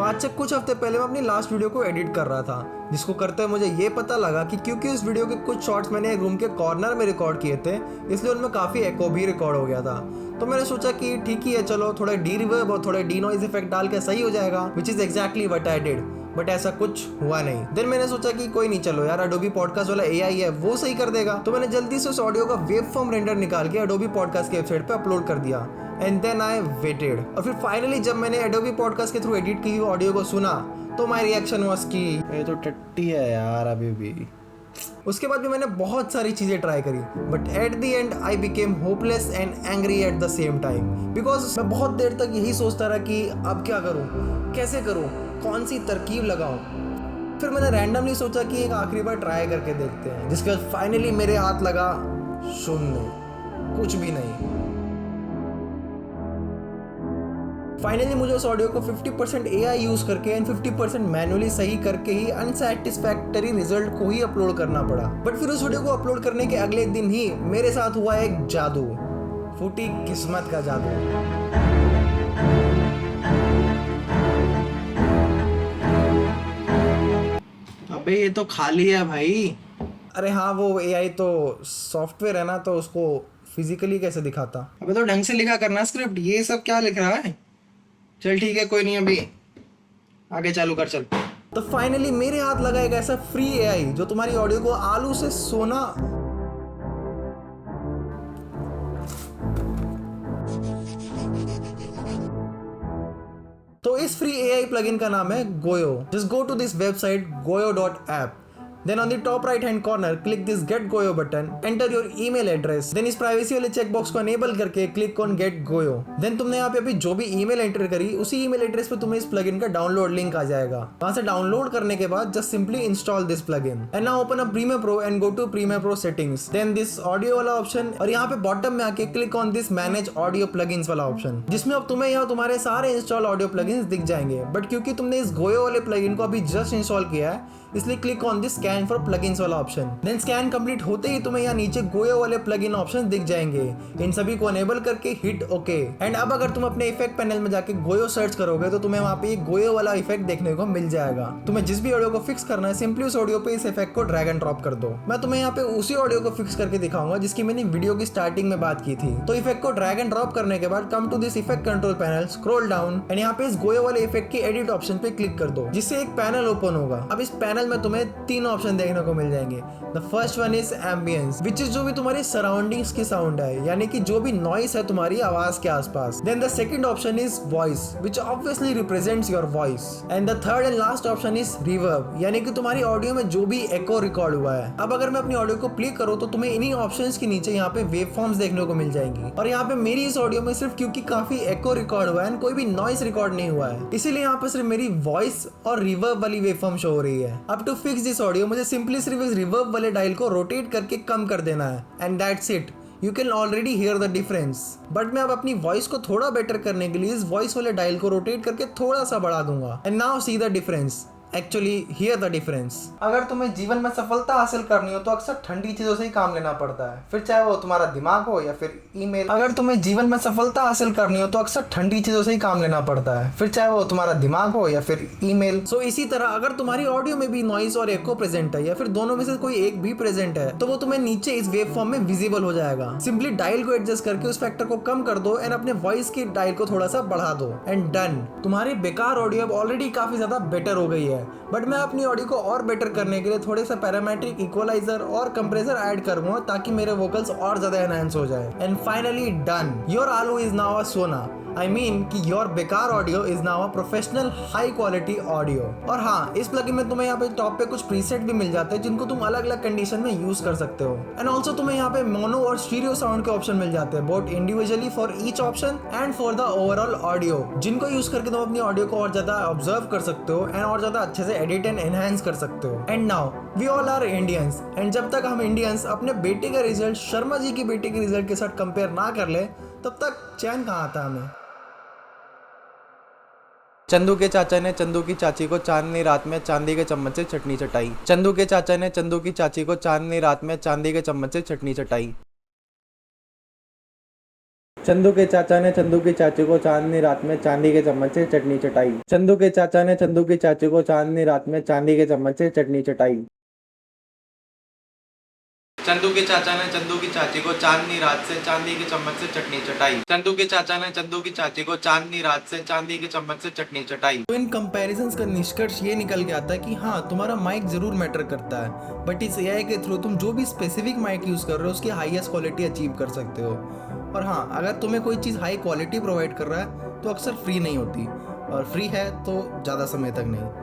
तो आज से कुछ हफ्ते पहले मैं अपनी लास्ट वीडियो को एडिट कर रहा था, जिसको करते हुए मुझे ये पता लगा कि क्योंकि उस वीडियो के कुछ शॉट्स मैंने रूम के कॉर्नर में रिकॉर्ड किए थे, इसलिए उनमें काफ़ी एको भी रिकॉर्ड हो गया था। तो मैंने सोचा कि ठीक ही है, चलो थोड़ा डी रिवर्ब और थोड़ा डी नॉइज इफेक्ट डाल के सही हो जाएगा, which is exactly what I did. But ऐसा कुछ हुआ नहीं। देन मैंने सोचा कि कोई नहीं, चलो यार अडोबी पॉडकास्ट वाला एआई है, वो सही कर देगा। तो मैंने जल्दी से उस ऑडियो का वेब फॉर्म रेंडर निकाल के अडोबी पॉडकास्ट की वेबसाइट पे अपलोड कर दिया। एंड देन आई वेटेड, और फिर फाइनली जब मैंने एडोबी पॉडकास्ट के थ्रू एडिट की हुई ऑडियो को सुना तो माय रिएक्शन वाज कि ये तो टट्टी है यार अभी भी। उसके बाद भी मैंने बहुत सारी चीज़ें ट्राई करी, but at the and I became hopeless and angry at the same time, because मैं बहुत देर तक यही सोचता रहा कि अब क्या करूँ, कैसे करूँ, कौन सी तरकीब लगाऊँ। फिर मैंने रैंडमली सोचा कि एक आखिरी बार ट्राई करके देखते हैं, जिसके बाद फाइनली मेरे हाथ लगा शून्य, कुछ भी नहीं। फाइनली मुझे उस ऑडियो को 50% AI यूज़ करके एंड 50% मैनुअली सही करके ही अनसेटिस्फैक्टरी रिजल्ट को ही अपलोड करना पड़ा। बट फिर उस वीडियो को अपलोड करने के अगले दिन ही मेरे साथ हुआ एक जादू, फूटी किस्मत का जादू। अबे ये तो खाली है भाई। अरे हाँ, वो AI तो सॉफ्टवेयर है ना, तो उसको फिजिकली कैसे दिखाता। अबे तो ढंग से लिखा करना स्क्रिप्ट, ये सब क्या लिख रहा है। चल ठीक है, कोई नहीं, अभी आगे चालू कर चल। तो फाइनली मेरे हाथ लगा एक ऐसा फ्री AI जो तुम्हारी ऑडियो को आलू से सोना। तो इस फ्री AI प्लगइन का नाम है Goyo. Just go to this website goyo.app. Then on the top right hand corner, click this Get Goyo button, enter your email address. Then इस प्राइवेसी वाले चेकबॉक्स को अनेबल करके click on Get Goyo. Then तुमने यहाँ पे अभी जो भी ईमेल एंटर करी, उसी ईमेल एड्रेस पे तुम्हें इस प्लगइन का डाउनलोड लिंक आ जाएगा। वहाँ से डाउनलोड करने के बाद just simply install this plugin and now open up Premiere Pro and go to Premiere Pro settings. Then this audio वाला ऑप्शन, और यहाँ पे बॉटम में आके click on this manage audio plugins वाला ऑप्शन, जिसमें अब तुम्हें यहाँ तुम्हारे सारे इंस्टॉल ऑडियो प्लगइन्स दिख जाएंगे। बट क्योंकि तुमने इस गोयो वाले प्लगइन को अभी जस्ट इंस्टॉल किया है, इसलिए click on this scan for plugins वाला ऑप्शन। देन स्कैन कंप्लीट होते ही तुम्हें यहाँ नीचे गोयो वाले प्लगइन ऑप्शन दिख जाएंगे। इन सभी को अनेबल करके हिट ओके। एंड अब अगर तुम अपने इफेक्ट पैनल में जाके गोयो सर्च करोगे तो तुम्हें वहाँ पे गोयो वाला इफेक्ट देखने को मिल जाएगा। तुम्हें जिस भी ऑडियो को फिक्स करना है, सिंपली उस ऑडियो पे इस इफेक्ट को ड्रैग एंड ड्रॉप कर दो। मैं तुम्हें यहाँ पे उसी ऑडियो को फिक्स करके दिखाऊंगा जिसकी मैंने वीडियो की स्टार्टिंग में बात की थी। तो इफेक्ट को ड्रैग एंड ड्रॉप करने के बाद come to this effect control panel, scroll down and यहाँ पे इस गोयो वाले इफेक्ट की एडिट ऑप्शन पे क्लिक कर दो, जिससे एक पैनल ओपन होगा। अब इस पैनल में तुम्हें तीन ऑप्शन देखने को मिल जाएंगे। The first one is ambience, which is जो भी तुम्हारी सराउंडिंग्स की साउंड है, यानी कि जो भी नॉइस है तुम्हारी आवाज के आसपास। Then the second option is voice, which obviously represents your voice. And the third and last option is reverb, यानी कि तुम्हारी ऑडियो में जो भी एको रिकॉर्ड हुआ है। अब अगर मैं अपनी ऑडियो को प्ले करूँ तो तुम्हें इन्हीं ऑप्शंस के नीचे यहाँ पे वेव फॉर्म्स देखने को मिल जाएंगी। और यहाँ पे मेरी इस ऑडियो में सिर्फ क्योंकि काफी एको रिकॉर्ड हुआ है, कोई भी नॉइस रिकॉर्ड नहीं हुआ है, इसीलिए यहाँ पे सिर्फ मेरी वॉइस और रिवर्ब वाली वेव फॉर्म शो हो रही है। अब टू फिक्स दिस ऑडियो मुझे सिंपली सिर्फ इस रिवर्ब वाले डायल को रोटेट करके कम कर देना है, and that's it. You can already here the difference. But मैं अब अपनी वॉइस को थोड़ा बेटर करने के लिए इस वॉइस वाले डायल को रोटेट करके थोड़ा सा बढ़ा दूंगा, and now see the difference. Actually here the difference. अगर तुम्हें जीवन में सफलता हासिल करनी हो तो अक्सर ठंडी चीजों से ही काम लेना पड़ता है, फिर चाहे वो तुम्हारा दिमाग हो या फिर ईमेल। अगर तुम्हें जीवन में सफलता हासिल करनी हो तो अक्सर ठंडी चीजों से ही काम लेना पड़ता है, फिर चाहे वो तुम्हारा दिमाग हो या फिर ईमेल। सो इसी तरह अगर तुम्हारी ऑडियो में भी नॉइस और एको प्रेजेंट है, या फिर दोनों में से कोई एक भी प्रेजेंट है, तो वो तुम्हें नीचे इस वेव फॉर्म में विजिबल हो जाएगा। सिंपली डायल को एडजस्ट करके उस फैक्टर को कम कर दो एंड अपने वॉइस की डायल को थोड़ा सा बढ़ा दो, एंड डन। तुम्हारी बेकार ऑडियो अब ऑलरेडी काफी ज्यादा बेटर हो गई है। बट मैं अपनी ऑडियो को और बेटर करने के लिए थोड़े से पैरामेट्रिक इक्वलाइजर और कंप्रेसर ऐड करूंगा, ताकि मेरे वोकल्स और ज्यादा एनहांस हो जाए। एंड फाइनली डन, योर आलू इज नाउ अ सोना। आई मीन कि योर बेकार audio is now a professional high quality audio. और हाँ, इस प्लगइन में तुम्हें यहाँ पे टॉप पे कुछ प्रीसेट भी मिल जाते हैं जिनको तुम अलग अलग कंडीशन में यूज कर सकते हो। एंड ऑल्सो तुम्हें यहाँ पे मोनो और स्टीरियो साउंड के ऑप्शन मिल जाते हैं, both individually for each option and for the overall audio, जिनको यूज करके तुम अपनी ऑडियो को और ज्यादा ऑब्जर्व कर सकते हो एंड और ज्यादा अच्छे से एडिट एंड एनहांस कर सकते हो। And now we all are Indians, एंड जब तक हम इंडियंस अपने बेटे का रिजल्ट शर्मा जी की बेटे के रिजल्ट के साथ कंपेयर ना कर ले, तब तक चैन कहाँ आता हमें। चंदू के चाचा ने चंदू की चाची को चांदनी रात में चांदी के चम्मच से चटनी चटाई। चंदू के चाचा ने चंदू की चाची को चांदनी रात में चांदी के चम्मच से चटनी चटाई। चंदू के चाचा ने चंदू की चाची को चांदनी रात में चांदी के चम्मच से चटनी चटाई। चंदू के चाचा ने चंदू की चाची को चांदनी रात में चांदी के चम्मच से चटनी चटाई। चंदू के चाचा ने चंदू की चाची को चांदनी रात से चांदी के चम्मच से चटनी चटाई। चंदू के चाचा ने चंदू की चाची को चांदनी रात से चांदी के चम्मच से चटनी चटाई। तो इन कंपैरिजंस का निष्कर्ष ये निकल के आता है कि हाँ, तुम्हारा माइक जरूर मैटर करता है, बट इस एआई के थ्रू तुम जो भी स्पेसिफिक माइक यूज कर रहे हो उसकी हाईएस्ट क्वालिटी अचीव कर सकते हो। और हाँ, अगर तुम्हें कोई चीज़ हाई क्वालिटी प्रोवाइड कर रहा है तो अक्सर फ्री नहीं होती, और फ्री है तो ज़्यादा समय तक नहीं।